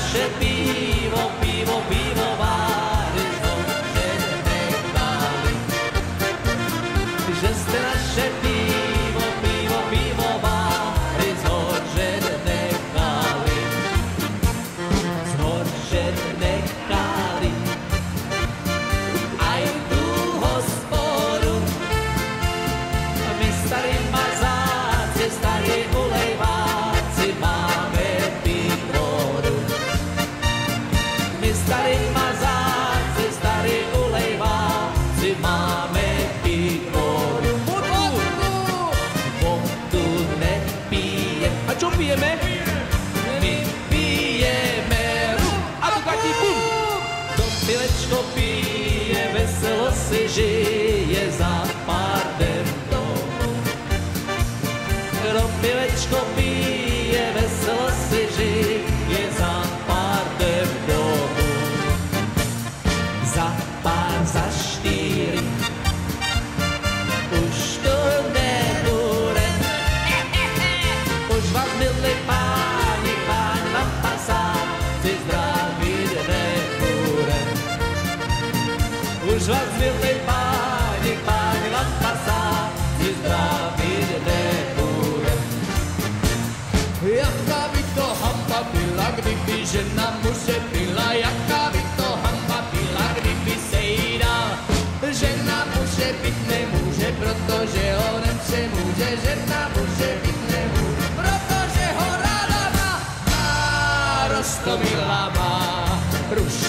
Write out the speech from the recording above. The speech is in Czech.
naše pivo, pivo, pivovary zložené chváli. Že ste naše pivo, pivo, pivovary zložené chváli. Zložené chváli. Aj tú hospodu my starí mazáci, starí ulejváci máme pitvoru. My starí mazáci, starí ulejváci máme pitvoru. Vodu nepije. A čo pijeme? My pijeme rum. A tu taký bum. To pilečko pije, veselo si žije za pár den domů. To pilečko pije, veselo si žije za pár den domů. Za pár, za štyri, už to nebude. Už vás, milí páni, pán vám pasáci zdravit nebude. Už vás, milí páni, vám pasáci zdravit nebude. Jaká by to hamba byla, kdyby žena muže byla, jaká by to hamba byla, kdyby se jí dal. Žena muže být nemůže, protože ho nepřemůže, žena muže být nemůže, protože ho ráda má, roztomilá má, ruš